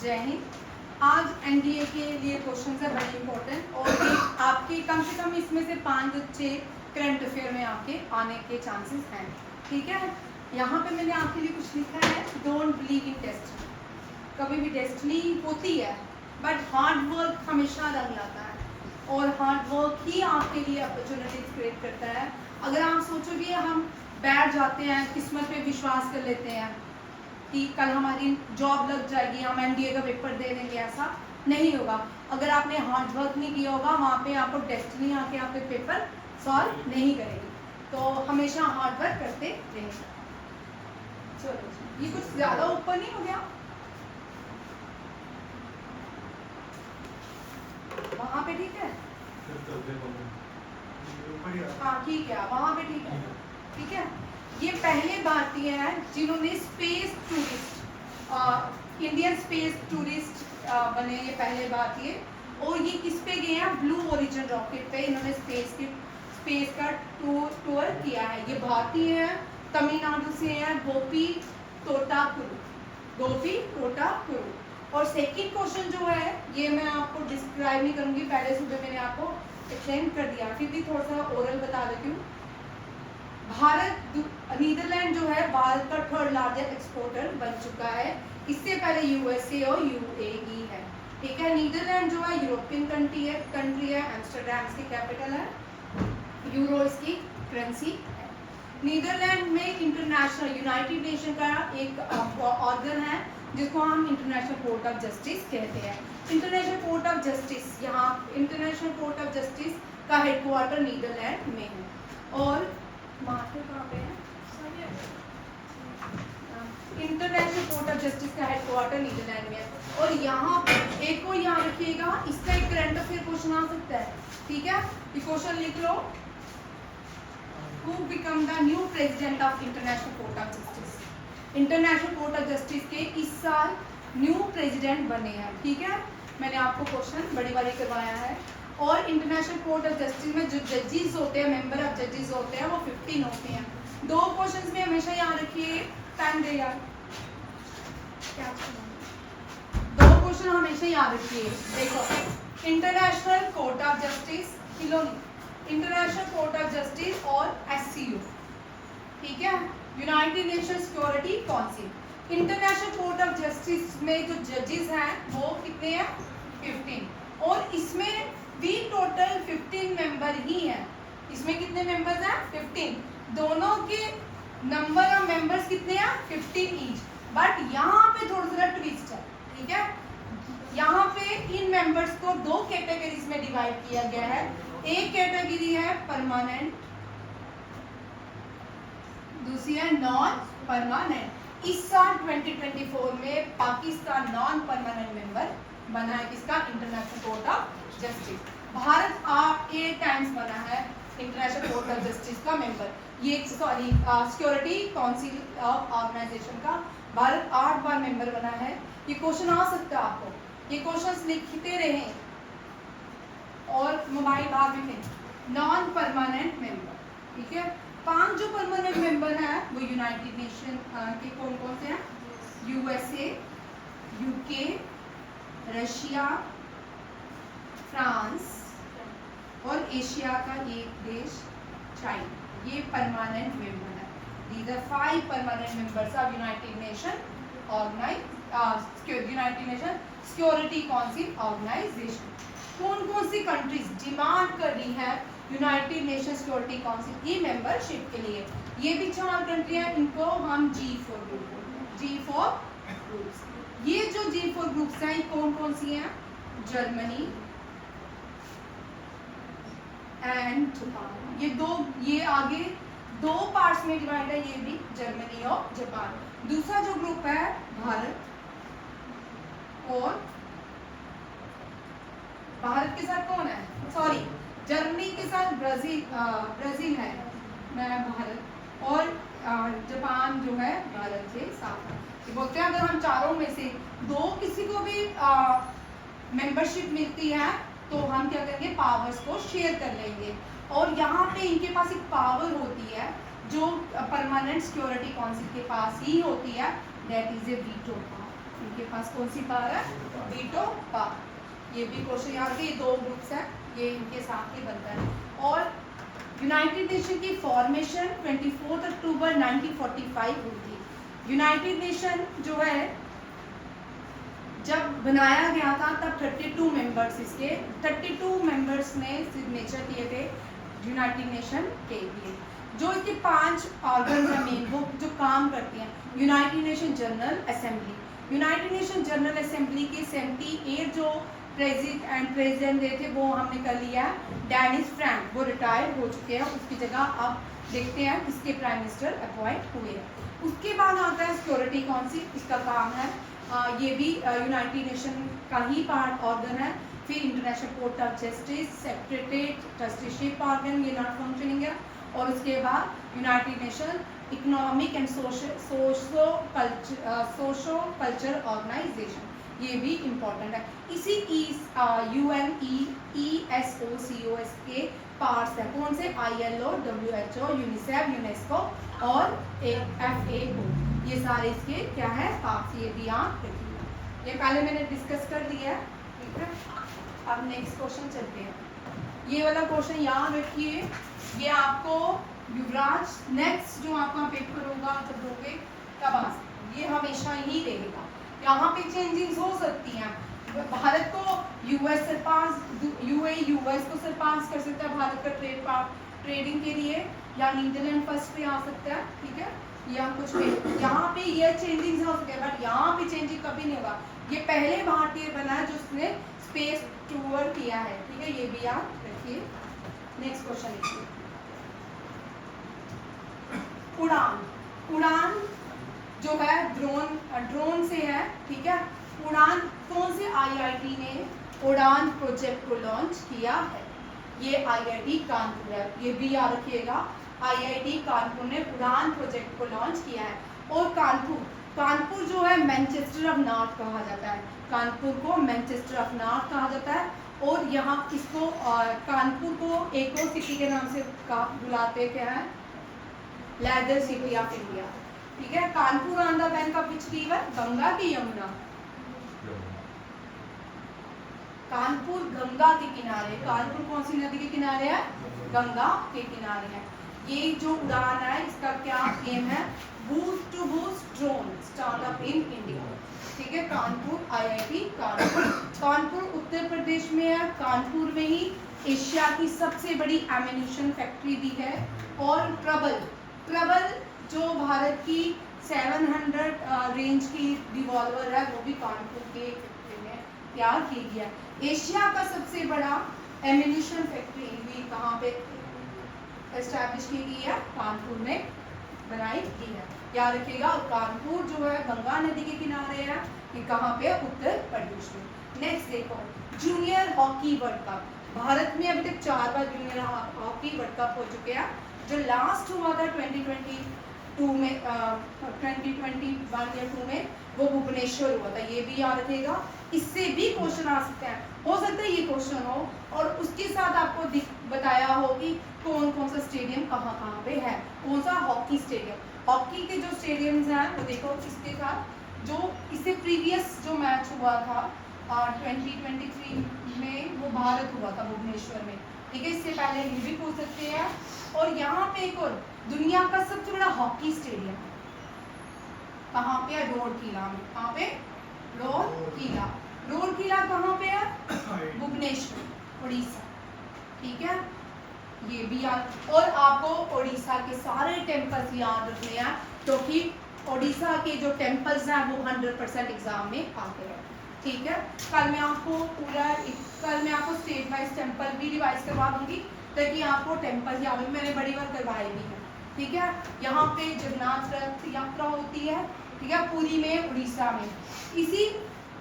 जय हिंद। आज एनडीए के लिए क्वेश्चन है बड़े इंपॉर्टेंट और आपके कम से कम इसमें से 5 बच्चे करंट अफेयर में आपके आने के चांसेस हैं। ठीक है, यहाँ पे मैंने आपके लिए कुछ लिखा है, डोंट बिलीव इन डेस्टिनी। कभी भी डेस्टिनी होती है बट हार्ड वर्क हमेशा रंग लाता है और हार्ड वर्क ही आपके लिए अपॉर्चुनिटीज क्रिएट करता है। अगर आप सोचोगे हम बैठ जाते हैं, किस्मत पे विश्वास कर लेते हैं कि कल हमारी जॉब लग जाएगी, हम एनडीए का पेपर दे देंगे, ऐसा नहीं होगा। अगर आपने हार्ड वर्क नहीं किया होगा, वहाँ पे आपको डेस्टिनी आके आपके पेपर सॉल्व नहीं करेगी। तो हमेशा हार्ड वर्क करते रहें। चलो, ये कुछ ज़्यादा ऊपर नहीं हो गया? वहाँ पे ठीक है? हाँ ठीक है, वहाँ पे ठीक है। ठीक है, ये पहले भारतीय हैं जिन्होंने space tourist, Indian space tourist बने, ये पहले भारतीय। और ये किस पे गए हैं? ब्लू ओरिजिन रॉकेट पे इन्होंने स्पेस का टूर किया है। ये भारतीय हैं, तमिलनाडु से हैं, गोपी तोटापुरु। और सेकंड क्वेश्चन जो है ये मैं आपको डिस्क्राइब नहीं करूंगी, पहले सुबह मैंने आपको एक्सप्लेन कर दिया, फिर भी थोड़ा सा ओरल बता देती हूँ। नीदरलैंड जो है भारत का 3rd लार्जेस्ट एक्सपोर्टर बन चुका है। इससे पहले यूएसए और यूएई है। ठीक है, नीदरलैंड जो है यूरोपियन कंट्री है, एम्स्टर्डम इसकी कैपिटल है, यूरो इसकी करेंसी है। नीदरलैंड में इंटरनेशनल यूनाइटेड नेशन का एक ऑर्गन है जिसको हम इंटरनेशनल कोर्ट ऑफ जस्टिस कहते हैं। इंटरनेशनल कोर्ट ऑफ जस्टिस, यहाँ इंटरनेशनल कोर्ट ऑफ जस्टिस का हेडक्वार्टर नीदरलैंड में है। और इंटरनेशनल कोर्ट ऑफ जस्टिस का हेडक्वार्टर नीदरलैंड में है। और यहाँ एक को यहाँ रखिएगा, इसका एक करंट अफेयर क्वेश्चन आ सकता है। ठीक है, ये क्वेश्चन लिख लो, who become the new president of international court of justice. International court of justice के इस साल न्यू प्रेसिडेंट बने हैं। ठीक है, मैंने आपको क्वेश्चन बड़ी बारी करवाया है। और इंटरनेशनल कोर्ट ऑफ जस्टिस में जो जजेस होते हैं, मेंबर ऑफ जजेस होते हैं, वो 15 होते हैं। 2 क्वेश्चंस में हमेशा याद रखिए, टाइम दे यार, क्या 2 क्वेश्चन हमेशा याद रखिए। देखो, international court of justice, international court of justice और एससीयू। ठीक है, United Nation security council. International court of justice में जो जजेस हैं वो कितने हैं? 15। और इसमें भी टोटल 15 मेंबर ही हैं। इसमें कितने मेंबर्स हैं? 15। दोनों के नंबर ऑफ मेंबर्स कितने हैं? 15 ईच। बट यहाँ पे थोड़ा सा ट्विस्ट है। ठीक है, यहाँ पे इन मेंबर्स को 2 कैटेगरीज में डिवाइड किया गया है। एक कैटेगरी है परमानेंट, दूसरी है नॉन परमानेंट। इस साल 2024 में पाकिस्तान नॉन परमानेंट मेंबर बना है किसका? International court of justice. Bharat 8 times बना है इंटरनेशनल कोर्ट ऑफ जस्टिस का मेंबर। ये सिक्योरिटी काउंसिल ऑफ ऑर्गेनाइजेशन का भारत 8 बार मेंबर बना है। ये क्वेश्चन आ सकता है आपको, ये क्वेश्चंस लिखते रहें और मोबाइल बाहर रखें। नॉन परमानेंट मेंबर, ठीक है। 5 जो परमानेंट मेंबर हैं वो यूनाइटेड नेशन के कौन कौन से हैं? यूएसए, यूके, रशिया, फ्रांस और एशिया का एक देश चाइना, ये परमानेंट मेंबर है। These are 5 permanent members of United Nation security council organisation. कौन कौन सी कंट्रीज डिमांड कर रही है यूनाइटेड नेशन सिक्योरिटी काउंसिल की मेंबरशिप के लिए? ये भी 4 कंट्री हैं, इनको हम G4 ग्रुप बोलते हैं। G4 ग्रुप्स, ये जो G4 ग्रुप्स हैं कौन कौन सी हैं? Germany and Japan. ये आगे 2 पार्ट्स में डिवाइड है, ये भी जर्मनी और जापान। दूसरा जो ग्रुप है भारत, और भारत के साथ कौन है? सॉरी, जर्मनी के साथ ब्राजील है, मैं भारत, और जापान जो है भारत से साथ है। ये बोलते हैं अगर हम चारों में से 2 किसी को भी मेंबरशिप मिलती है तो हम क्या करेंगे? पावर्स को शेयर कर लेंगे। और यहाँ पे इनके पास एक पावर होती है जो परमानेंट सिक्योरिटी काउंसिल के पास ही होती है, that is a veto power. इनके पास कौन सी पावर है? Veto power. ये भी क्वेश्चन याद रखिए, ये दो ग्रुप्स हैं, ये इनके साथ ही बनता है। और यूनाइटेड नेशन की फॉर्मेशन 24 अक्टूबर 1945 हुई थी। यूनाइटेड नेशन जो है जब बनाया गया था तब 32 मेंबर्स, इसके 32 मेंबर्स ने सिग्नेचर किए थे यूनाइटेड नेशन के लिए। जो इसके 5 ऑर्गन है मेन, वो जो काम करती हैं, United nation general assembly. United nation general assembly के 78 जो प्रेसिडेंट थे वो हमने कर लिया है। डेनिस फ्रैंक वो रिटायर हो चुके हैं, उसकी जगह अब देखते हैं किसके प्राइम मिनिस्टर अपॉइंट हुए हैं। उसके बाद आता है सिक्योरिटी काउंसिल, इसका काम है ये भी यूनाइटेड नेशन का ही पार्ट ऑर्गन है। फिर international court of justice, secretariat, trusteeship organ, ये नॉट फंक्शनिंग है। और उसके बाद United Nation economic and socio culture organisation, ये भी इम्पोर्टेंट है। इसी UNESOCOS के पार्ट्स है, कौन से? ILO, WHO, यूनिसेफ, यूनेस्को और FAO, ये सारे इसके क्या है? पार्ट्स। ये भी याद रखिएगा, ये पहले मैंने डिस्कस कर दिया है, ठीक है। अब नेक्स्ट क्वेश्चन चलते हैं। ये वाला क्वेश्चन याद रखिए, ये आपको युवराज नेक्स्ट जो आपका पेपर होगा जब दोगे तब आ सकते, ये हमेशा ही रहेगा। यहाँ पे चेंजेस हो सकती हैं, भारत को यूएस सरपास, UAE यूएस को सरपास कर सकता है भारत का ट्रेडिंग के लिए, या नीदरलैंड फर्स्ट पे आ सकता है, ठीक है, या कुछ भी। यहाँ पे ये चेंजिंग हो सकते हैं, बट यहाँ पे चेंजिंग कभी नहीं होगा। ये पहले भारतीय बना है जो उसने स्पेस टूर किया है, ठीक है, ये भी याद रखिए। नेक्स्ट क्वेश्चन देखिए, उड़ान। उड़ान जो है ड्रोन से है, ठीक है। उड़ान कौन से IIT ने उड़ान प्रोजेक्ट को लॉन्च किया है? ये IIT कानपुर है, ये भी याद रखिएगा। IIT कानपुर ने उड़ान प्रोजेक्ट को लॉन्च किया है। और कानपुर जो है मैनचेस्टर ऑफ नॉर्थ कहा जाता है, कानपुर को मैनचेस्टर ऑफ नॉर्थ कहा जाता है। और यहाँ इसको कानपुर को एक और सिटी के नाम से बुलाते क्या है? लेदर सिटी ऑफ इंडिया, ठीक है। Kanpur on the bank of which river? Ganga की यमुना। कानपुर गंगा के किनारे, कानपुर कौन सी नदी के किनारे है? गंगा के किनारे है। ये जो उड़ान है इसका क्या एम है? Boost to boost drone startup in India, ठीक है। कानपुर IIT कानपुर। कानपुर उत्तर प्रदेश में है, कानपुर में ही एशिया की सबसे बड़ी एम्यूनिशन फैक्ट्री भी है। और प्रबल जो भारत की 700 रेंज की रिवॉल्वर है वो भी कानपुर के फैक्ट्री में तैयार की गया। एशिया का सबसे बड़ा एम्यूनिशन फैक्ट्री भी कहाँ पे एस्टैब्लिश की गई है? कानपुर में बनाई गई है, याद रखिएगा। और कानपुर जो है गंगा नदी के किनारे है, ये कहाँ पे? उत्तर प्रदेश में। नेक्स्ट देखो, junior hockey world cup. Bharat में अभी तक 4 बार जूनियर हॉकी वर्ल्ड कप हो चुके हैं। जो लास्ट हुआ था 2022 में 2021 या 2 में, वो भुवनेश्वर हुआ था, ये भी याद रखिएगा। इससे भी क्वेश्चन आ सकते हैं, हो सकता है ये क्वेश्चन हो। और उसके साथ आपको बताया हो कि कौन कौन सा स्टेडियम कहाँ कहाँ पे है, कौन सा हॉकी स्टेडियम। हॉकी के जो स्टेडियम्स हैं वो देखो, इसके साथ जो इससे प्रीवियस जो मैच हुआ था 2023 में, वो भारत हुआ था भुवनेश्वर में, ठीक है। इससे पहले ये भी पूछ सकते हैं। और यहाँ पे एक और दुनिया का सबसे बड़ा हॉकी स्टेडियम कहाँ पे है? रोरकेला में। कहाँ पे? रोरकेला। रोरकेला कहाँ पे है? भुवनेश्वर, उड़ीसा, ठीक है, ये भी याद। और आपको उड़ीसा के सारे टेम्पल्स याद रखने हैं, क्योंकि उड़ीसा के जो टेम्पल्स हैं वो 100% एग्जाम में आते हैं, ठीक है। कल मैं आपको स्टेट वाइज टेम्पल भी रिवाइज करवा दूंगी, ताकि आपको टेम्पल याद हो। मैंने बड़ी बार करवाई भी है, ठीक है। यहाँ पे जगन्नाथ रथ यात्रा होती है, ठीक है, पुरी में, उड़ीसा में। इसी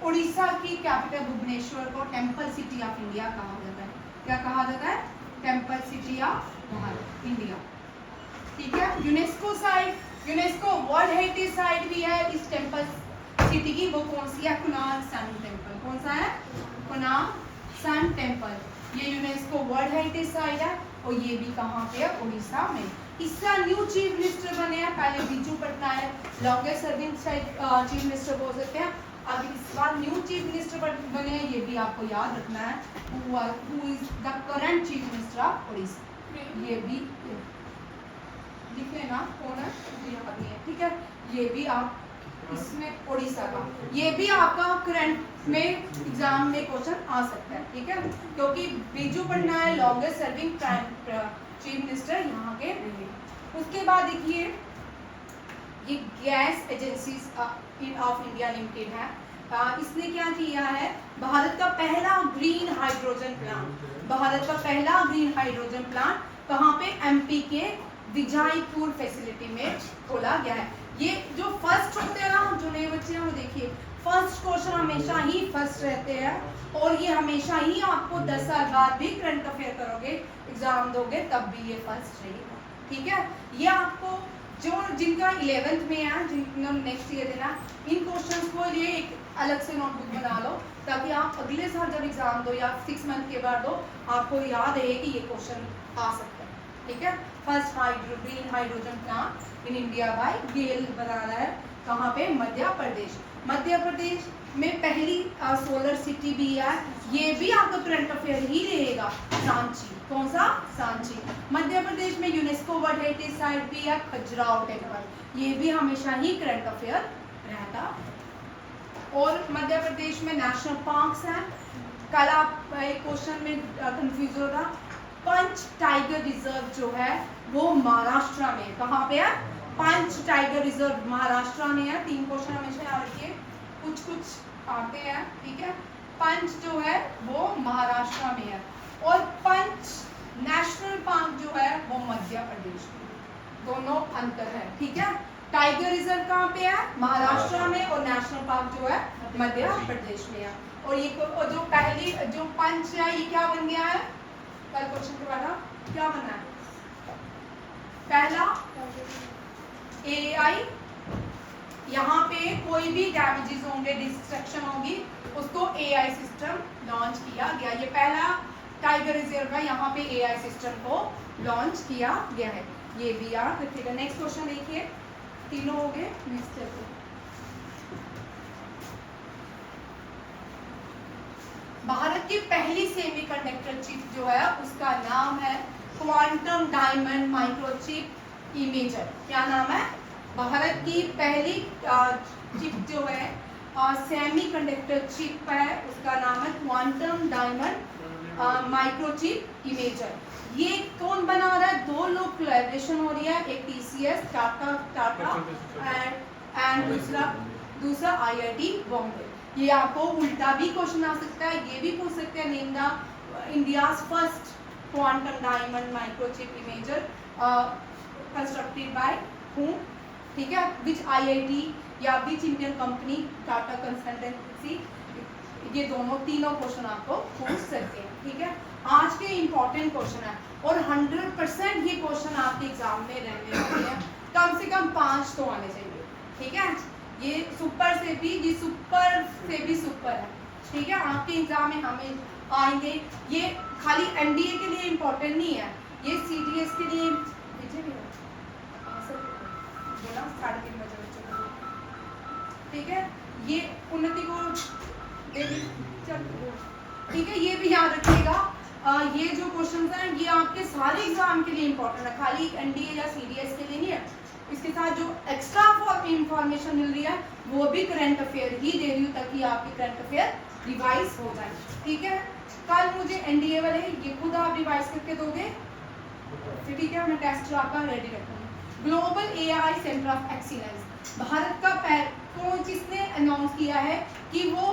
उड़ीसा की कैपिटल भुवनेश्वर को टेम्पल सिटी ऑफ इंडिया कहा जाता है। क्या कहा जाता है? टेम्पल सिटी ऑफ इंडिया, ठीक है। यूनेस्को वर्ल्ड हेरिटेज साइट भी है इस टेम्पल सिटी की। वो कौन सी है? कुनाल सन टेम्पल। कौन सा है? कुनाल सन टेम्पल। ये यूनेस्को वर्ल्ड हेरिटेज साइट है। और ये भी कहाँ पे है? उड़ीसा में। इसका न्यू चीफ मिनिस्टर बने हैं, पहले Biju Patnaik, longest serving chief minister बोल सकते हैं। अब इस बार न्यू चीफ मिनिस्टर बने हैं, ये भी आपको याद रखना है, who is the current chief minister of Orissa, ये भी लिख लेना कौन है, मुझे याद नहीं है, ठीक है। ये भी आप इसमें उड़ीसा का, ये भी आपका करंट में एग्जाम में क्वेश्चन आ सकता है, ठीक है, क्योंकि Biju Patnaik longest serving chief minister यहाँ के रहे। उसके बाद देखिए ये gas agencies of India limited है, इसने क्या किया है, भारत का पहला ग्रीन हाइड्रोजन प्लांट, भारत का पहला ग्रीन हाइड्रोजन प्लांट कहाँ पे, एमपी के विजयपुर फैसिलिटी में खोला गया है। ये जो फर्स्ट होते हैं ना, जो नए बच्चे हैं वो देखिए, फर्स्ट क्वेश्चन हमेशा ही फर्स्ट रहते हैं, और ये हमेशा ही आपको 10 साल बाद भी करंट अफेयर करोगे, एग्जाम दोगे, तब भी ये फर्स्ट रहेगा, ठीक है। ये आपको जो जिनका 11th में है, जिनको नेक्स्ट ईयर देना, इन क्वेश्चंस को लिए एक अलग से नोटबुक बना लो, ताकि आप अगले साल जब एग्जाम दो या 6 मंथ के बाद दो, आपको याद है कि ये क्वेश्चन आ सकता है, ठीक है। First green hydrogen plant in India by GAIL बना रहा है, कहाँ पे, मध्य प्रदेश। मध्य प्रदेश में पहली सोलर सिटी भी है, ये भी आपका करंट अफेयर ही रहेगा, सांची, कौन सा, सांची। मध्य प्रदेश में यूनेस्को वर्ल्ड हेरिटेज साइट भी है, खजुराहो टेम्पल, ये भी हमेशा ही करंट अफेयर रहता। और मध्य प्रदेश में नेशनल पार्क्स हैं, कल आप एक क्वेश्चन में कंफ्यूज हो रहा, पंच टाइगर रिजर्व जो है वो महाराष्ट्र में, कहाँ पे है, पंच टाइगर रिजर्व महाराष्ट्र में है। 3 क्वेश्चन हमेशा याद रखिए, कुछ कुछ आते हैं, ठीक है। पंच जो है वो महाराष्ट्र में है, और पंच नेशनल पार्क जो है वो मध्य प्रदेश में, दोनों अंतर है, ठीक है। टाइगर रिजर्व कहाँ पे है, महाराष्ट्र में, और नेशनल पार्क जो है मध्य प्रदेश में है। और ये जो पहली जो पंच है, ये क्या बन गया है, कल क्वेश्चन के बाद क्या बना है, पहला एआई, यहाँ पे कोई भी डैमेजेस होंगे, डिस्ट्रक्शन होगी, उसको एआई सिस्टम लॉन्च किया गया। ये पहला टाइगर रिजर्व है, यहाँ पे एआई सिस्टम को लॉन्च किया गया है, ये भी याद रखिएगा। नेक्स्ट क्वेश्चन देखिए, तीनों हो गए, नेक्स्ट चलते। भारत की पहली सेमीकंडक्टर चिप जो है उसका नाम है क्वांटम डायमंड माइक्रोचिप इमेजर। क्या नाम है, भारत की पहली चिप जो है सेमीकंडक्टर चिप है, उसका नाम है क्वांटम डायमंड माइक्रोचिप इमेजर। ये कौन बना रहा है, 2 लोग कोलैबोरेशन हो रही है, एक टीसीएस टाटा एंड दूसरा आईआईटी बॉम्बे। ये आपको उल्टा भी क्वेश्चन आ सकता है, ये भी पूछ सकते हैं, name the India's first quantum diamond microchip imager constructed by whom, ठीक है, विच आईआईटी या which Indian company, Tata consultancy. ये दोनों तीनों क्वेश्चन आपको पूछ सकते हैं, ठीक है। आज के इंपॉर्टेंट क्वेश्चन है, और 100% ये क्वेश्चन आपके एग्जाम में रहने वाले हैं, कम से कम 5 तो आने चाहिए, ठीक है। ये सुपर से भी सुपर है, ठीक है, आपके एग्जाम में हमें आएंगे। ये खाली एनडीए के लिए इम्पोर्टेंट नहीं है, ये सीडीएस के लिए बोला 3:30 बजे, ठीक है। ये उन्नति को ठीक है, ये भी याद रखिएगा। ये जो क्वेश्चंस हैं ये आपके सारे एग्जाम के लिए इम्पोर्टेंट है, खाली एनडीए या सीडीएस के लिए नहीं है। इसके साथ जो एक्स्ट्रा इंफॉर्मेशन मिल रही है वो भी करंट अफेयर ही दे रही हूँ, ताकि आपके करंट अफेयर रिवाइज हो जाए, ठीक है। कल मुझे एनडीए वाले ये खुद आप रिवाइज करके दोगे, ठीक है, मैं टेस्ट आपका रेडी रखूंगी। Global AI centre of excellence, Bharat का कौन जिसने अनाउंस किया है कि वो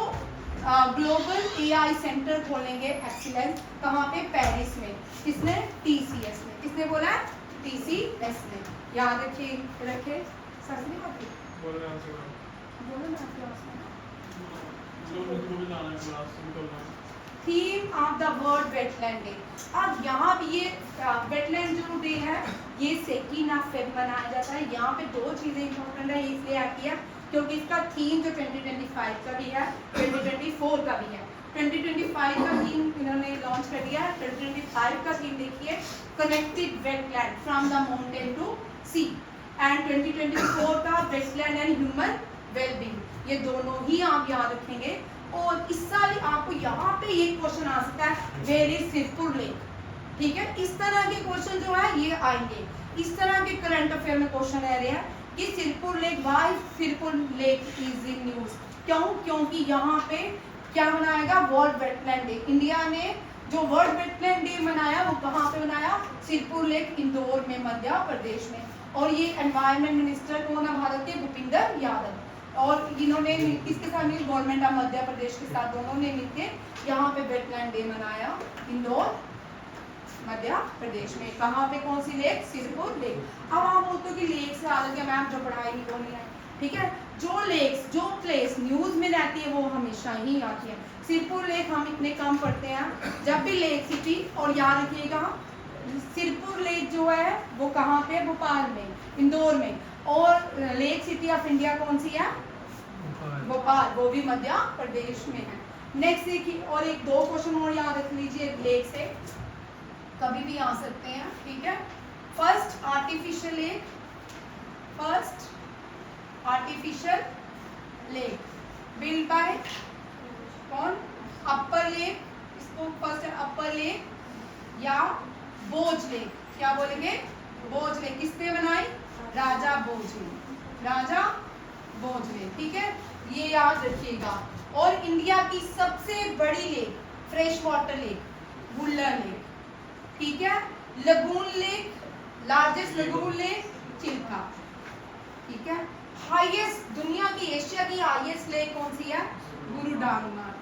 ग्लोबल एआई सेंटर खोलेंगे एक्सीलेंस, कहाँ पे, पेरिस में। किसने, टीसीएस ने, किसने बोला है, टीसीएस ने, याद रखिए, रखे सर ने बोलो ना theme of the world wetland day. अब यहाँ पे ये वेटलैंड जो डे है ये 2 फेब मनाया जाता है। यहाँ पे 2 चीजें इंपॉर्टेंट है, इसलिए आती है क्योंकि इसका थीम जो 2025 का भी है, 2024 का भी है। 2025 का थीम इन्होंने लॉन्च कर दिया है। 2025 का थीम देखिए, connected wetland from the mountain to sea, and 2024 का वेटलैंड एंड ह्यूमन वेलबींग। ये दोनों ही आप याद रखेंगे। और इस साल आपको यहाँ पे ये क्वेश्चन आ सकता है, वेयर इज सिरपुर लेक, ठीक है। इस तरह के क्वेश्चन जो है ये आएंगे, इस तरह के करंट अफेयर में क्वेश्चन रह रहे हैं कि Sirpur lake, why Sirpur lake is in news, क्यों, क्योंकि यहाँ पे क्या मनाएगा, वर्ल्ड वेटलैंड डे। इंडिया ने जो वर्ल्ड वेटलैंड डे मनाया वो कहाँ पे मनाया, सिरपुर लेक, इंदौर में, मध्य प्रदेश में। और ये एनवायरमेंट मिनिस्टर कौन है भारत के, भूपिंदर यादव। और इन्होंने किसके साथ मिल, गवर्नमेंट ऑफ मध्य प्रदेश के साथ दोनों ने मिलकर यहाँ पे वेटलैंड डे मनाया, इंदौर, मध्य प्रदेश में। कहाँ पे, कौन सी लेक, सिरपुर लेक। अब आप बोलते हो कि लेक से आ गया मैम, जो पढ़ाई नहीं वो नहीं है, ठीक है। जो लेक्स, जो प्लेस न्यूज में रहती है वो हमेशा ही आती है। सिरपुर लेक हम इतने कम पढ़ते हैं, जब भी लेक सिटी, और याद रखिएगा सिरपुर लेक जो है वो कहाँ पे, भोपाल में, इंदौर में। और लेक सिटी ऑफ इंडिया कौन सी है, भोपाल, वो भी मध्य प्रदेश में है। नेक्स्ट देखिए, और एक दो क्वेश्चन और याद रख लीजिए, लेक से कभी भी आ सकते हैं, ठीक है। First artificial lake, first artificial lake build by कौन, अपर लेक, इसको फर्स्ट अपर लेक या बोझ लेक, क्या बोलेंगे, बोझ लेक। किसने बनाई, राजा भोज ने, राजा भोज ने, ठीक है, ये याद रखिएगा। और इंडिया की सबसे बड़ी lake, fresh water lake, Wular lake, ठीक है। Lagoon lake, largest lagoon lake, Chilka, ठीक है। हाईएस्ट, दुनिया की, एशिया की हाईएस्ट लेक कौन सी है, गुरुडांगमार।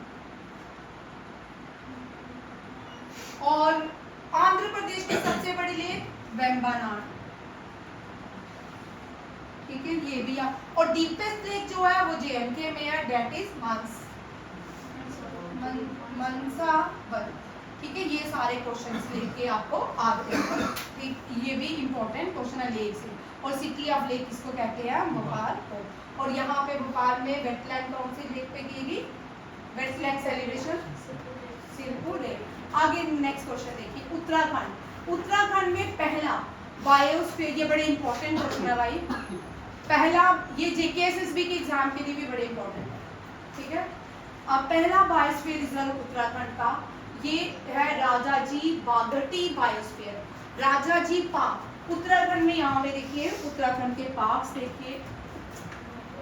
और आंध्र प्रदेश की सबसे बड़ी लेक वेम्बनाड, ठीक है, ये भी आ। और डीपेस्ट लेक जो है वो जेएनके में है, डेट इज मंसावर, ठीक है। ये सारे क्वेश्चंस लेके आपको आते हैं, ठीक, ये भी इंपॉर्टेंट क्वेश्चन है लेक से। और सिटी ऑफ लेक किसको कहते हैं, भोपाल को। और यहाँ पे भोपाल में वेटलैंड कौन सी लेक पे की गई, वेटलैंड सेलिब्रेशन सिरपुर लेक। आगे नेक्स्ट क्वेश्चन देखिए, उत्तराखंड। उत्तराखंड में पहला बायोस्फीयर, ये बड़े इंपॉर्टेंट क्वेश्चन है भाई, पहला, ये जेकेएसएसबी के एग्जाम के लिए भी बड़े इंपॉर्टेंट है, ठीक है। अब पहला बायोस्फीयर रिजर्व उत्तराखंड का ये है राजाजी बागटी बायोस्फीयर, राजाजी पार्क उत्तराखंड में। यहाँ पे देखिए उत्तराखंड के पार्क्स देखिए,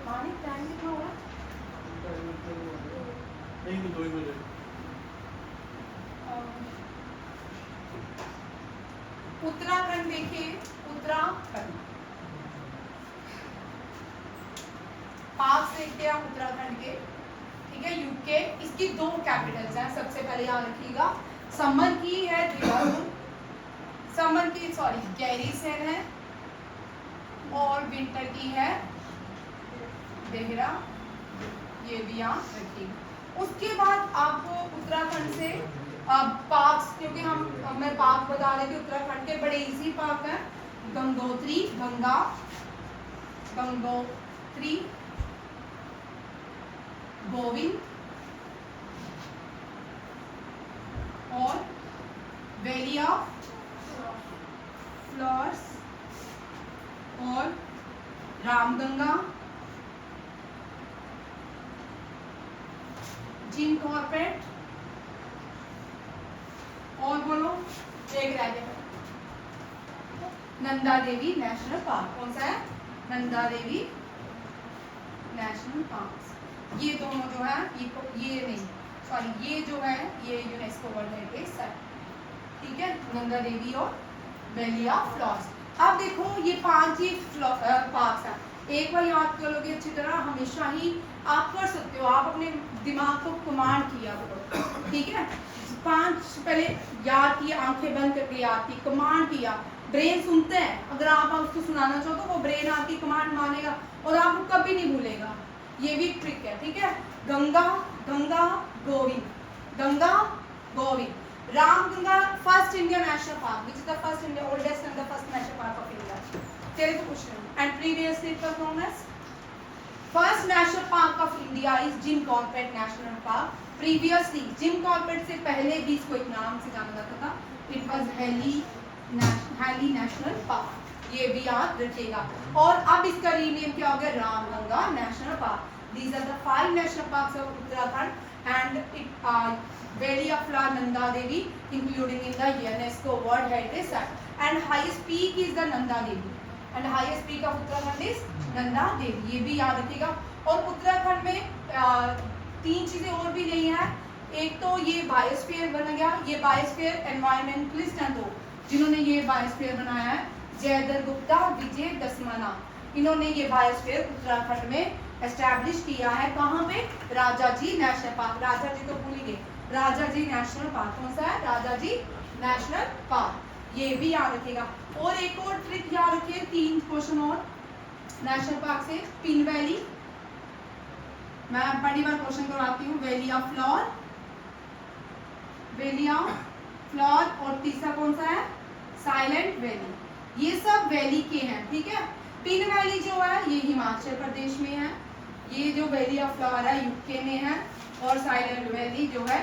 टाइम कितना हुआ, उत्तराखंड देखिए, उत्तराखंड पार्क्स देखते हैं उत्तराखंड के, ठीक है। यूके, इसकी दो कैपिटल्स हैं, सबसे पहले याद रखिएगा, समर की है देहरादून, समर की सॉरी गैरीसन है, और विंटर की है देहरा, ये भी याद रखिएगा। उसके बाद आपको उत्तराखंड से पार्क्स, क्योंकि मैं पार्क बता रही थी उत्तराखंड के, बड़े इजी पार्क हैं, गंगोत्री, गंगा, गंगोत्री, गोविंद और वैली ऑफ फ्लावर्स और रामगंगा, जिम कॉर्बेट, और बोलो एक रह गया, नंदा देवी नेशनल पार्क। कौन सा है, नंदा देवी नेशनल पार्क। ये दोनों जो है, ये नहीं सॉरी, ये जो है ये यूनेस्को वर्ल्ड हेरिटेज साइट, ठीक है, नंदा देवी और वैली ऑफ फ्लावर्स। अब देखो ये पांच ही पार्क्स हैं, एक बार याद कर लोगे अच्छी तरह, हमेशा ही आप कर सकते हो, आप अपने दिमाग को कमांड किया करो, ठीक है। पांच पहले याद किया, आंखें बंद करके याद की, कमांड किया, ब्रेन सुनते हैं, अगर आप उसको सुनाना चाहो तो वो ब्रेन आपकी कमांड मानेगा और आपको कभी नहीं भूलेगा, ये भी ट्रिक है, ठीक है। Ganga, Ganga Govind, Ganga Govind, Ramganga first Indian national park, which is the first India oldest and the first national park of India, तेरे को पूछ रही हूँ, and previously it was known as first national park of India is Jim Corbett national park. Previously Jim Corbett से पहले भी इसको एक नाम से जाना जाता था, it was Hailey national park, ये भी याद रखिएगा। और अब इसका रीनेम क्या हो गया, Ramganga national park. These are the 5 national parks of Uttarakhand, and Valley of Flora Nanda Devi including in the UNESCO World Heritage Site. And highest peak is the Nanda Devi. And highest peak of Uttarakhand is Nanda Devi. ये भी याद रखिएगा। और उत्तराखंड में 3 चीजें और भी नहीं है। एक तो ये बायोस्फीयर बन गया, ये बायोस्फीयर एनवायरमेंटलिस्ट हैं दो जिन्होंने ये बायोस्फीयर बनाया है, जयदर गुप्ता, विजय दसमाना। इन्होंने ये बायोस्फीयर उत्तराखंड में एस्टैब्लिश किया है। कहाँ पे? Rajaji national park. राजाजी तो भूल ही गए, राजाजी नेशनल पार्क। कौन सा है? Rajaji national park. ये भी याद रखिएगा। और एक और ट्रिक याद रखिए, 3 क्वेश्चन और नेशनल पार्क से। पिन वैली, मैं बड़ी बार क्वेश्चन करवाती हूँ। Valley of floor, valley of floor, और तीसरा कौन सा है? Silent valley. ये सब वैली के हैं, ठीक है। पिन वैली जो है ये हिमाचल प्रदेश में है, ये जो वैली ऑफ फ्लोर है यूके में है, और साइलेंट वैली जो है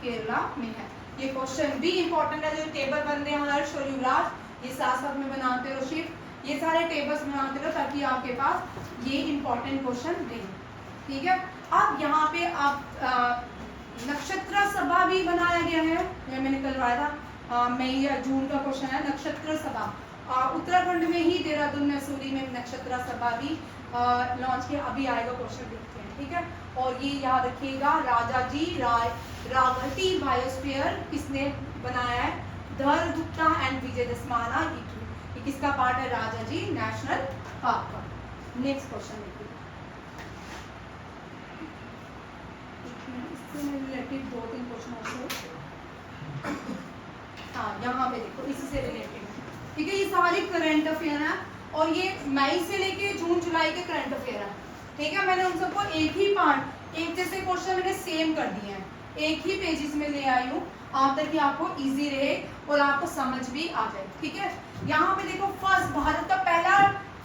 केरला में है। ये क्वेश्चन भी इंपॉर्टेंट है। जो टेबल बन रहे हैं हर्ष और युवराज, ये साथ साथ में बनाते रहो शिफ्ट, ये सारे टेबल्स बनाते रहो ताकि आपके पास ये इंपॉर्टेंट क्वेश्चन दें, ठीक है। अब यहाँ पे आप नक्षत्र सभा भी बनाया गया है, मैंने करवाया था मई या जून का क्वेश्चन है। नक्षत्र सभा उत्तराखंड में ही देहरादून मैसूरी में नक्षत्र सभा भी लॉन्च किया, अभी आएगा क्वेश्चन, देखते हैं, ठीक है। और ये याद रखिएगा, राजाजी रावटी बायोस्फीयर किसने बनाया है? धर गुप्ता एंड विजय दसमाना। ये किसका पार्ट है? राजाजी नेशनल पार्क का। नेक्स्ट क्वेश्चन देखिए, इससे रिलेटेड 2-3 क्वेश्चन। हाँ, यहाँ पे देखो, इससे रिलेटेड, ठीक है। ये सारे करंट अफेयर हैं, और ये मई से लेके जून जुलाई के करंट अफेयर हैं, ठीक है। मैंने उन सबको एक ही पार्ट, एक जैसे क्वेश्चन मैंने सेम कर दिए हैं, एक ही पेजेस में ले आई हूँ आप ताकि आपको इजी रहे और आपको समझ भी आ जाए, ठीक है। यहाँ पे देखो, भारत का पहला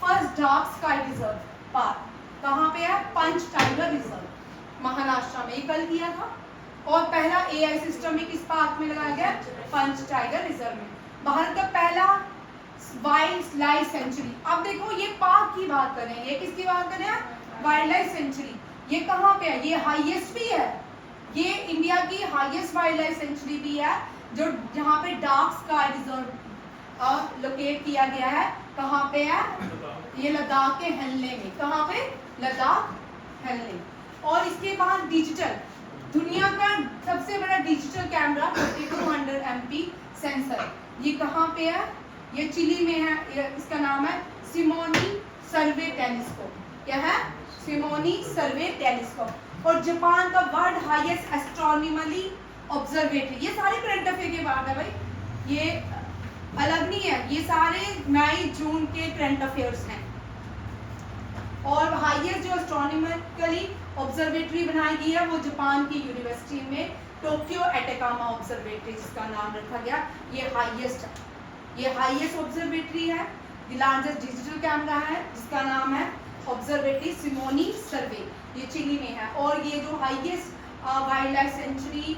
first dark sky reserve park कहाँ पे है? पंच टाइगर रिजर्व, महाराष्ट्र में, कल किया था। और पहला AI सिस्टम भी किस पार्क में लगाया गया? पंच टाइगर रिजर्व में। भारत का पहला वाइल्ड लाइफ सेंचुरी, अब देखो ये पार्क की बात कर रहे हैं, ये किसकी बात कर रहे हैं? Wild life sanctuary. ये कहाँ पे है? ये हाईएस्ट भी है, ये इंडिया की हाईएस्ट वाइल्ड लाइफ सेंचुरी भी है, जो जहाँ पे डार्क स्काई रिजर्व लोकेट किया गया है। कहाँ पे है? ये लद्दाख के हेनले में। कहाँ पे? लद्दाख हेनले। और इसके बाद डिजिटल, दुनिया का सबसे बड़ा डिजिटल कैमरा 3200 MP सेंसर, ये कहाँ पे है? ये चिली में है। इसका नाम है सिमोनी सर्वे टेलीस्कोप। क्या है? सिमोनी सर्वे टेलीस्कोप। और जापान का वर्ल्ड हाईएस्ट एस्ट्रोनॉमिकली ऑब्जर्वेटरी। ये सारे करंट अफेयर के बाद है भाई, ये अलग नहीं है, ये सारे मई जून के करंट अफेयर्स हैं। और हाईएस्ट जो एस्ट्रोनॉमिकली ऑब्जर्वेटरी बनाई गई है वो जापान की यूनिवर्सिटी में टोक्यो एटेकामा ऑब्जर्वेटरी, जिसका नाम रखा गया, ये हाईएस्ट है। ये हाईएस्ट ऑब्जर्वेटरी है, लार्जेस्ट डिजिटल कैमरा है, जिसका नाम है ऑब्जर्वेटरी सिमोनी सर्वे, ये चिली में है। और ये जो highest wild life sanctuary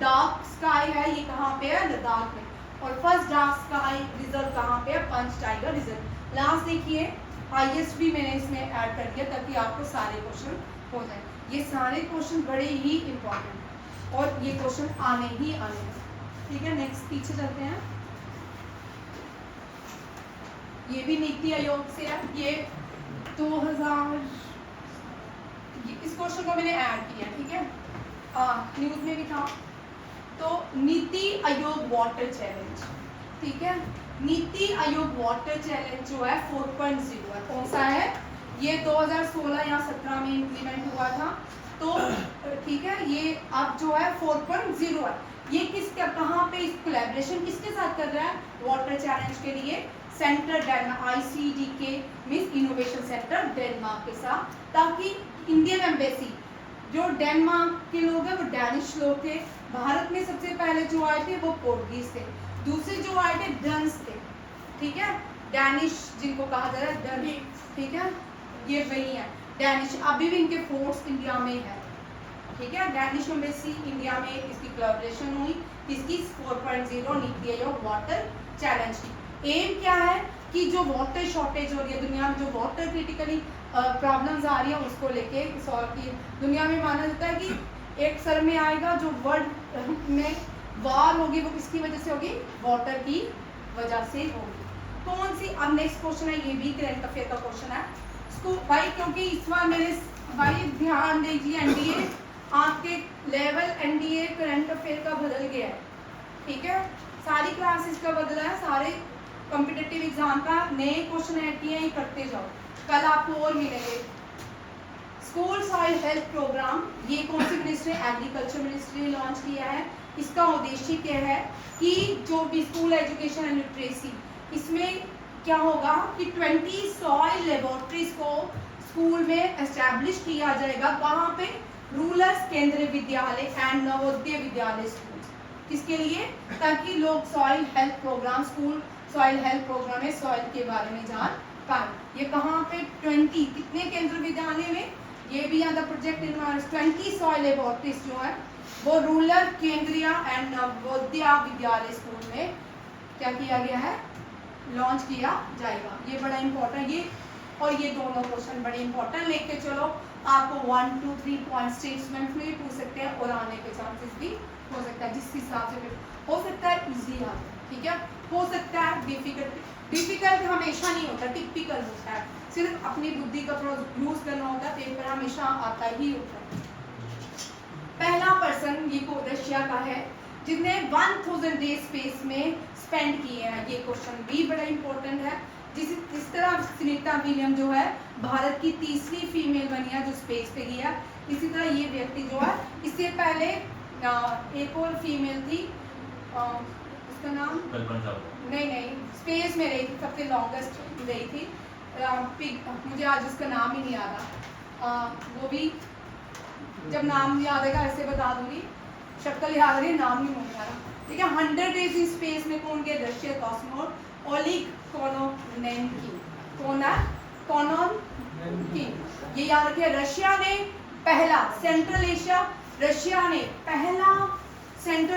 dark sky है, ये कहाँ पे है? लद्दाख में। और फर्स्ट डार्क स्काई रिजर्व कहाँ पे है? पंच टाइगर रिजर्व। लास्ट देखिए, हाईएस्ट भी मैंने इसमें ऐड कर दिया ताकि आपको सारे क्वेश्चन हो जाए। ये सारे क्वेश्चन बड़े ही इंपॉर्टेंट और ये क्वेश्चन आने ही आने हैं, ठीक है। नेक्स्ट पीछे चलते हैं। ये भी नीति आयोग से है, ये 2000, इस क्वेश्चन को मैंने ऐड किया, ठीक है, न्यूज में भी था। तो नीति आयोग वाटर चैलेंज, ठीक है। नीति आयोग वाटर चैलेंज जो है 4.0 है। कौन सा है? ये 2016 या 17 में इम्प्लीमेंट हुआ था, तो ठीक है। ये अब जो है 4.0 है। ये कहाँ पे इस कोलैबोरेशन किसके साथ कर रहा है? वाटर चैलेंज के लिए centre Denmark, ICDK means innovation centre Denmark के साथ, ताकि इंडियन एम्बेसी, जो डेनमार्क के लोग हैं वो डैनिश लोग थे, भारत में सबसे पहले जो आए थे वो पोर्टुगीज थे, दूसरे जो आए थे डन्स थे, ठीक है, डैनिश जिनको कहा जा रहा है डनिश, ठीक है, ये वही है डैनिश। अभी भी इनके फोर्स इंडिया में है, ठीक है। डैनिश एम्बेसी इंडिया में इसकी कोलैबोरेशन हुई, इसकी 4.0 नीति आयोग वाटर चैलेंज की। एम क्या है कि जो वाटर शॉर्टेज हो रही है दुनिया में, जो वाटर क्रिटिकली प्रॉब्लम्स आ रही हैं उसको लेके सॉल्व की। दुनिया में माना जाता है कि एक सर में आएगा जो वर्ल्ड में वार होगी वो किसकी वजह से होगी, वाटर की वजह से होगी। कौन सी, अब नेक्स्ट क्वेश्चन है, ये भी करंट अफेयर का क्वेश्चन है इसको भाई, क्योंकि इस बार मेरे भाई ध्यान दीजिए, एनडीए आपके लेवल एनडीए करंट अफेयर का बदल गया है, ठीक है, सारी क्लासेस का बदला है, सारे कॉम्पिटिटिव एग्जाम का नए क्वेश्चन ऐड किए हैं, ये करते जाओ, कल आपको और मिलेंगे। स्कूल सॉइल हेल्थ प्रोग्राम, ये कौन सी मिनिस्ट्री, एग्रीकल्चर मिनिस्ट्री ने लॉन्च किया है। इसका उद्देश्य क्या है कि जो भी स्कूल एजुकेशन एंड लिटरेसी, इसमें क्या होगा कि 20 सॉइल लेबोरेटरीज को स्कूल में एस्टैब्लिश किया जाएगा। वहाँ पे रूरल केंद्रीय विद्यालय एंड नवोदय विद्यालय स्कूल, किसके लिए, ताकि लोग soil health programme, school soil health programme में सॉइल के बारे में जान पाए। ये कहाँ पे 20 कितने केंद्रीय विद्यालय में, ये भी यहाँ प्रोजेक्ट इन्वायरमेंट 20 सॉइल लेबोरेटरीज जो है वो रूरल केंद्रीय एंड नवोदय विद्यालय स्कूल में क्या किया गया है, लॉन्च किया जाएगा। ये बड़ा इंपॉर्टेंट, ये और ये दोनों क्वेश्चन बड़े इंपॉर्टेंट लेके चलो, आपको 1 2 3 पॉइंट स्टेटमेंट में भी पूछ सकते हैं और आने के चांसेस भी हो सकता है, जिस हिसाब से हो सकता है इजी आता है, ठीक है, हो सकता है डिफिकल्ट हमेशा नहीं होता, टिपिकल होता है, सिर्फ अपनी बुद्धि का यूज करना होता है, पेपर हमेशा आता ही होता है। पहला पर्सन ये को रशिया का है जिसने 1000 डेज स्पेस में स्पेंड किए हैं, ये क्वेश्चन भी बड़ा इंपॉर्टेंट है। जिस तरह सुनीता विलियम जो है भारत की तीसरी फीमेल बनी है जो स्पेस पे गई है, इसी तरह ये व्यक्ति जो है, इससे पहले एक और फीमेल थी, उसका नाम नहीं स्पेस में रही थी, सबसे लॉन्गेस्ट रही थी, मुझे आज उसका नाम ही नहीं आ रहा, वो भी जब नाम याद आएगा ऐसे बता दूंगी, शक्ल याद आ रही, नाम नहीं मुझे आ रहा, ठीक है। 100 डेज इन स्पेस में कौन गए, रशिया कॉस्मोनॉट ओलेग कोनोनेन्स्की, ये याद रखिए, रशिया ने पहला सेंट्रल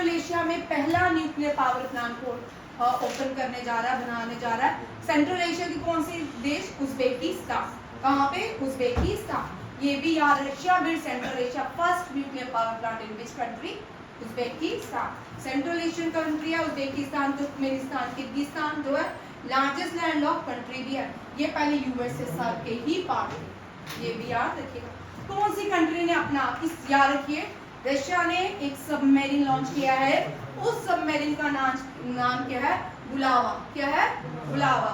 एशिया में पहला न्यूक्लियर पावर प्लांट को ओपन करने जा रहा है, बनाने जा रहा है। सेंट्रल एशिया की कौन सी देश, उज्बेकिस्तान, कहाँ पे, उज्बेकिस्तान, ये भी याद, Russia build central Asia first nuclear power plant in which country, Uzbekistan. Central Asian country है उज्बेकिस्तान, तुर्कमेनिस्तान, किर्गिस्तान जो है लार्जेस्ट लैंड ऑफ कंट्री भी है, ये पहले यूएसएसआर के ही पार्ट थे, ये भी याद रखिएगा। कौन सी कंट्री ने अपना, इस याद रखिए, रशिया ने एक सबमरीन लॉन्च किया है, उस सबमरीन का नाम क्या है, बुलावा, क्या है, बुलावा,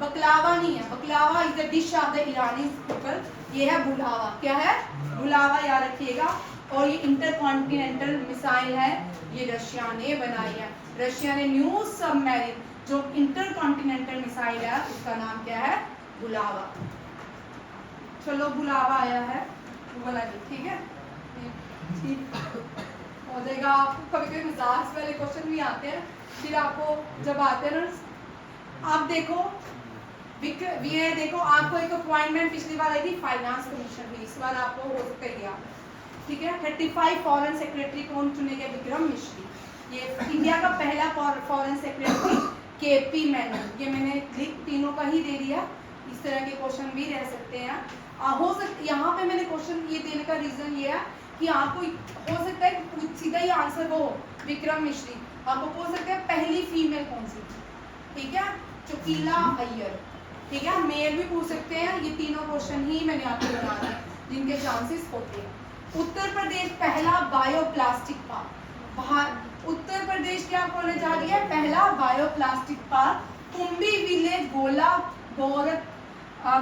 बकलावा नहीं है, बकलावा is the dish of the Irani people, ये है बुलावा, क्या है, बुलावा, याद रखिएगा। और ये इंटरकॉन्टिनेंटल मिसाइल है, ये रशिया ने बनाई है, रशिया ने न्यू सबमरीन जो इंटरकॉन्टिनेंटल मिसाइल है उसका नाम क्या है, बुलावा। चलो बुलावा आया है, गूगल आ गई, ठीक है, ठीक हो जाएगा। आपको कभी कभी मजाक वाले क्वेश्चन भी आते हैं, फिर आपको जब आते हैं ना, आप देखो ये देखो, आपको एक अपॉइंटमेंट पिछली बार आई थी फाइनेंस कमीशन में, इस बार आपको हो सकता है याद, ठीक है। 35 फॉरेन सेक्रेटरी कौन चुने गए, विक्रम मिश्री, ये इंडिया का पहला फॉरेन सेक्रेटरी केपी मेनन, ये मैंने तीनों का ही दे दिया, इस तरह के क्वेश्चन भी रह सकते हैं, हो सकता यहाँ पे मैंने क्वेश्चन ये देने का रीजन ये है कि आपको हो सकता है सीधा ही आंसर वो विक्रम मिश्री, आपको हो सकता है पहली फीमेल कौन सी, ठीक है, चुकीला अय्यर, ठीक है, मेल भी पूछ सकते हैं, ये तीनों क्वेश्चन ही मैंने आपको बता दिए जिनके चांसेस होते हैं। उत्तर प्रदेश पहला बायोप्लास्टिक पार्क, उत्तर प्रदेश क्या खोलने जा रही है, पहला बायोप्लास्टिक पार्क, कुंभी विलेज, गोला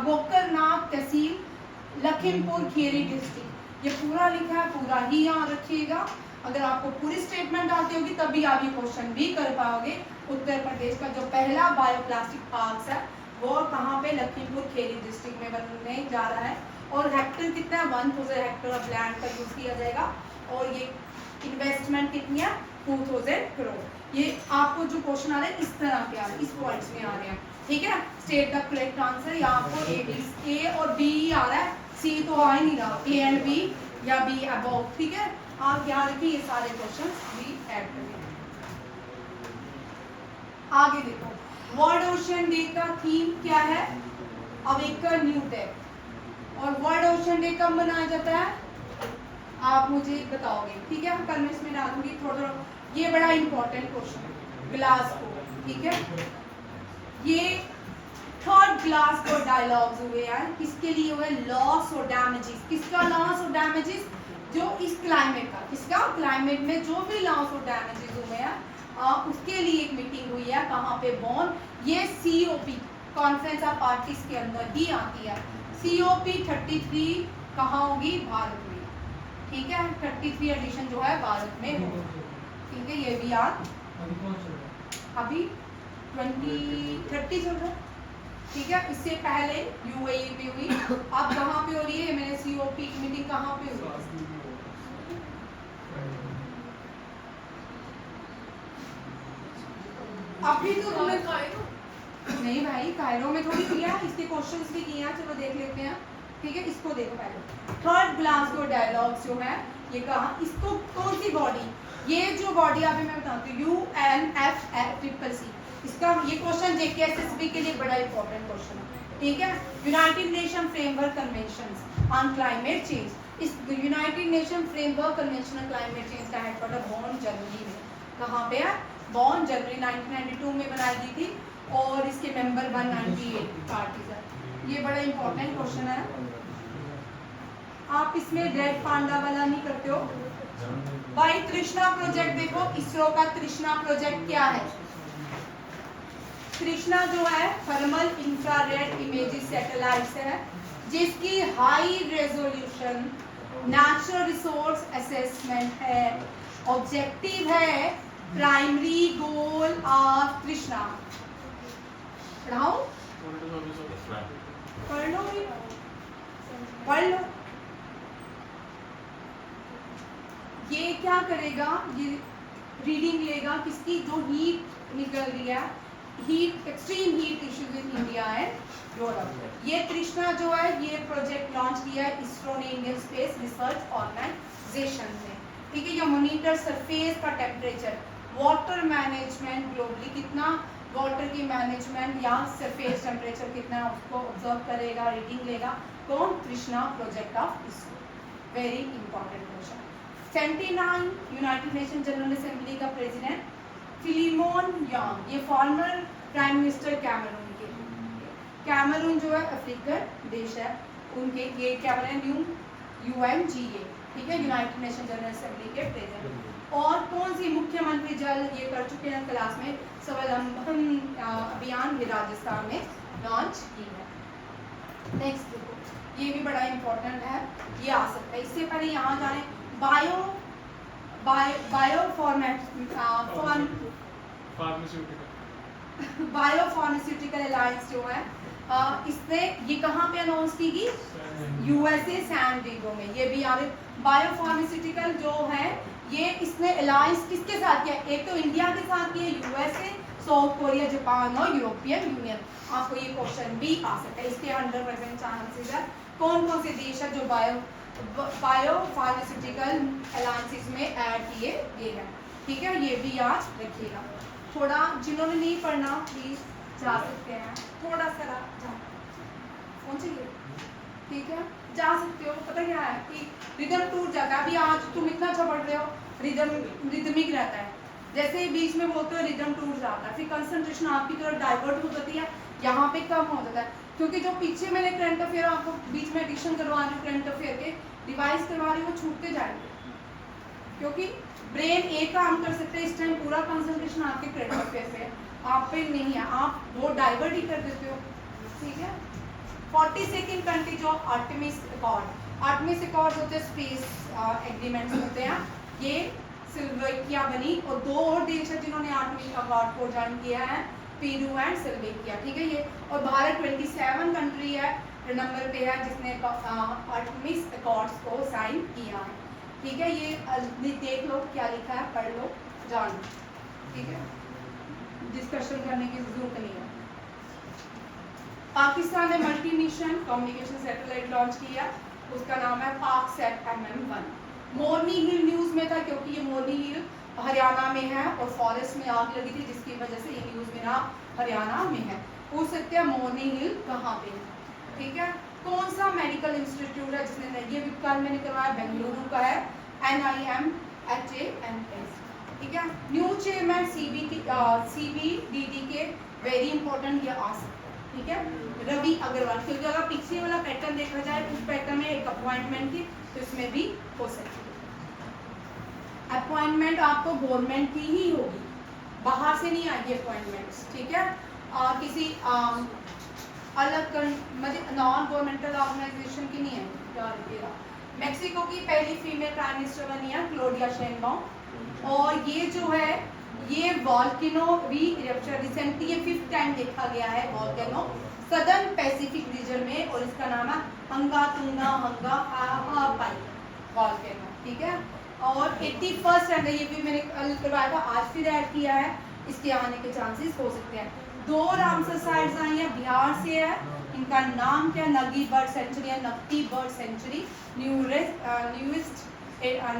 गोकरनाथ तहसील, लखीमपुर खीरी डिस्ट्रिक्ट, ये पूरा लिखा है, पूरा ही याद रखिएगा, अगर आपको पूरी स्टेटमेंट आती होगी तभी आप ये क्वेश्चन भी कर पाओगे। उत्तर प्रदेश का जो पहला बायोप्लास्टिक पार्क है वो कहाँ पे, लखीमपुर खीरी डिस्ट्रिक्ट में बनने जा रहा है, और हेक्टर कितना है, 1000 हेक्टर ऑफ लैंड का यूज किया जाएगा, और ये इन्वेस्टमेंट कितनी है, 2000 करोड़। ये आपको जो क्वेश्चन आ रहे हैं इस तरह के आ रहे हैं, इस पॉइंट्स में आ रहे हैं, ठीक है। स्टेट द करेक्ट आंसर, यहाँ आपको ए और बी आ रहा है, सी तो आ ही नहीं रहा, ए एंड बी या बी अबव, ठीक है। आप यहाँ रखिए, ये सारे क्वेश्चन भी ऐड करेंगे। आगे देखो, वर्ल्ड ओशन डे का थीम क्या है, अवेकन न्यू डेथ, और वर्ल्ड ओशन डे कब मनाया जाता है आप मुझे बताओगे, ठीक है। कल मैं इसमें डालूंगी थोड़ा, ये बड़ा इंपॉर्टेंट क्वेश्चन है ग्लासगो, ठीक है। ये थर्ड ग्लासगो डायलॉग्स हुए हैं, किसके लिए हुए, लॉस और डैमेजेस। किसका लॉस और डैमेजेस, जो इस क्लाइमेट का, किसका क्लाइमेट में जो भी लॉस और डैमेजेस हुए हैं उसके लिए एक मीटिंग हुई है, कहाँ पे, बॉन। ये COP कॉन्फ्रेंस ऑफ पार्टीज के अंदर ही आती है। COP 33 कहाँ होगी, भारत में, ठीक है। 33 एडिशन जो है भारत में होगा, ठीक है। ये भी याद, अभी 2030 चल रहा है, ठीक है। इससे पहले UAE में हुई, अब कहाँ पे हो रही है, मैंने COP की मीटिंग कहाँ पे हुई, अभी तो नहीं भाई, कायरो में थोड़ी किया, इसके क्वेश्चंस भी किए हैं, चलो देख लेते हैं, ठीक है। इसको देखो पहले, थर्ड ग्लासगो डायलॉग्स जो है ये कहा, इसको कौन सी बॉडी, ये जो बॉडी अभी मैं बताती हूँ UNFCCC, इसका ये क्वेश्चन JKSSB के लिए बड़ा इंपॉर्टेंट क्वेश्चन है, ठीक है। United Nation framework convention on climate change. इस United Nation framework convention on climate change का हेडक्वार्टर बॉन जर्मनी में, कहाँ पे है, बॉन जर्मनी 1992 में बनाई गई थी और इसके मेंबर 198 पार्टीज है। ये बड़ा इंपॉर्टेंट क्वेश्चन है, आप इसमें रेड पांडा वाला नहीं करते हो भाई। तृष्णा प्रोजेक्ट देखो, इसरो का तृष्णा प्रोजेक्ट क्या है, तृष्णा जो है थर्मल इंफ्रारेड इमेजेस सैटेलाइट्स है, जिसकी high resolution natural resource assessment है, ऑब्जेक्टिव है, प्राइमरी गोल ऑफ तृष्णा। पढ़ाओ, पढ़ लो, पढ़ लो। ये क्या करेगा, ये रीडिंग लेगा किसकी, जो हीट निकल रही है, heat, extreme heat issues in India and Europe. ये तृष्णा जो है, ये प्रोजेक्ट लॉन्च किया है इसरो ने, इंडियन स्पेस रिसर्च ऑर्गेनाइजेशन ने, ठीक है। ये मॉनिटर सरफेस का टेम्परेचर, वाटर मैनेजमेंट ग्लोबली, कितना वाटर की मैनेजमेंट या सरफेस टेम्परेचर कितना है उसको ऑब्जर्व करेगा, रीडिंग लेगा, कौन, तृष्णा project of ISRO. Very important question. 79 United nation general assembly का प्रेसिडेंट फिलिमोन यांग, ये फॉर्मर प्राइम मिनिस्टर कैमरून के, कैमरून जो है अफ्रीकन देश है, उनके ये क्या बने, न्यू UNGA, ठीक है, यूनाइटेड नेशन जनरल असेंबली के प्रेसिडेंट। और कौन सी मुख्यमंत्री जल, ये कर चुके हैं क्लास में, स्वावलंबन अभियान भी राजस्थान में लॉन्च की है। नेक्स्ट देखो, ये भी बड़ा इंपॉर्टेंट है, ये आ सकता है। इससे पहले यहाँ जाने, बायोफार्मास्यूटिकल अलायंस जो है, इसने ये कहाँ पे अनाउंस की गई, USA सैन डिएगो में। ये भी याद, बायोफार्मास्यूटिकल जो है ये इसने अलायंस किसके साथ किया, एक तो इंडिया के साथ किया, USA, साउथ कोरिया, जापान और यूरोपियन यूनियन। आपको ये क्वेश्चन भी आ सकता है, इसके 100% चांसेस है। कौन कौन से देश है जो बायोफार्मास्यूटिकल अलायंसेस में ऐड किए गए हैं, ठीक है। ये भी याद रखिएगा। थोड़ा जिन्होंने नहीं पढ़ना प्लीज जा सकते हैं, थोड़ा सा पहुंचिए, ठीक है, जा सकते हो। पता क्या है कि रिदम टूट जाता है, अभी आज तुम इतना अच्छा पढ़ रहे हो, रिदमिक रहता है, जैसे ही बीच में बोलते हो रिदम टूट जाता है, फिर कंसंट्रेशन आपकी तरफ डाइवर्ट हो जाती है, यहाँ पे कम हो जाता है। क्योंकि जो पीछे मैंने करंट अफेयर आपको बीच में एडिशन करवा रही हूँ, करंट अफेयर के रिवाइज करवा रही हूँ, वो छूटते जाएंगे, क्योंकि ब्रेन एक काम कर सकते हैं इस टाइम, पूरा कंसंट्रेशन आपके करंट अफेयर पे, आप पे नहीं है, आप वो डाइवर्ट ही कर देते हो, ठीक है। 42nd कंट्री जो आर्टेमिस अकॉर्ड होते हैं, स्पेस एग्रीमेंट्स होते हैं, ये स्लोवेकिया बनी, और दो और देश है जिन्होंने आर्टेमिस अकॉर्ड को ज्वाइन किया है, पेरू एंड स्लोवेकिया, ठीक है। ये और भारत 27 कंट्री है, नंबर पे है जिसने आर्टेमिस अकॉर्ड्स को साइन किया है, ठीक है। ये देख लो क्या लिखा है, पढ़ लो, जान लो, ठीक है, डिस्कशन करने की जरूरत नहीं है। पाकिस्तान ने multi mission communication satellite launch किया, उसका नाम है पाकसैट MM1। मोरनी हिल न्यूज में था, क्योंकि ये मोरनी हिल हरियाणा में है और फॉरेस्ट में आग लगी थी, जिसकी वजह से ये न्यूज में ना हरियाणा में है। पूछ सकते हैं मोरनी हिल कहाँ पे है, ठीक है। कौन सा मेडिकल इंस्टीट्यूट है जिसने नहीं, ये भी कल मैंने करवाया, बेंगलुरु का है, NIMHANS, ठीक है। न्यू चेयरमैन CBDT के वेरी इंपॉर्टेंट, ये आ सकता है, ठीक है, रवि अग्रवाल, क्योंकि अगर पिछले वाला पैटर्न देखा जाए उस पैटर्न में एक अपॉइंटमेंट थी, तो इसमें भी हो सकती है। अपॉइंटमेंट आपको गवर्नमेंट की ही होगी, बाहर से नहीं आएगी अपॉइंटमेंट्स, ठीक है, किसी अलग मतलब नॉन गवर्नमेंटल ऑर्गेनाइजेशन की नहीं है। मेक्सिको की पहली फीमेल प्राइम मिनिस्टर बनी है क्लोडिया शेनबाउम, और ये जो है ये वॉल्केनो रिसेंटली ये 5th टाइम देखा गया है वॉल्केनो सदर्न पैसिफिक रीजन में, और इसका नाम है हंगातुंगा हापाई वॉल्केनो, ठीक है। और 81st है, ये भी मैंने कल करवाया था, आज फिर ऐड किया है, इसके आने के चांसेस हो सकते हैं। 2 रामसर साइट्स आई हैं, बिहार से है, इनका नाम क्या, नगी बर्ड सेंचुरी है, Nakti bird sanctuary, newest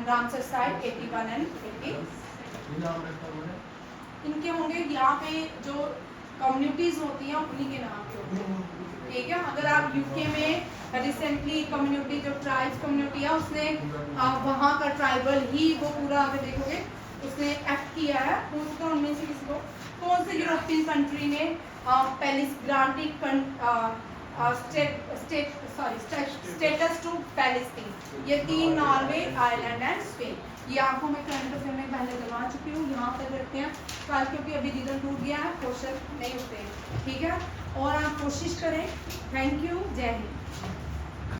Ramsar site 81 and 80। इनके होंगे यहाँ पे जो कम्युनिटीज होती हैं उन्हीं के नाम पे होते हैं, ठीक है। अगर आप यूके में रिसेंटली कम्युनिटी जो ट्राइब्स कम्युनिटी है उसने वहाँ का ट्राइबल ही वो पूरा अगर देखोगे उसने एक्ट किया है, उसको उनमें से किसी को कौन से यूरोपियन कंट्री ने palace granted status to Palestine, ये 3 नॉर्वे, आयरलैंड एंड स्पेन। ये आपको मैं करंट अफेयर में पहले करवा चुकी हूँ, यहाँ तक रखते हैं कल, क्योंकि अभी रीजन टूट गया है, क्वेश्चन नहीं होते हैं, ठीक है। और आप कोशिश करें। थैंक यू, जय हिंद।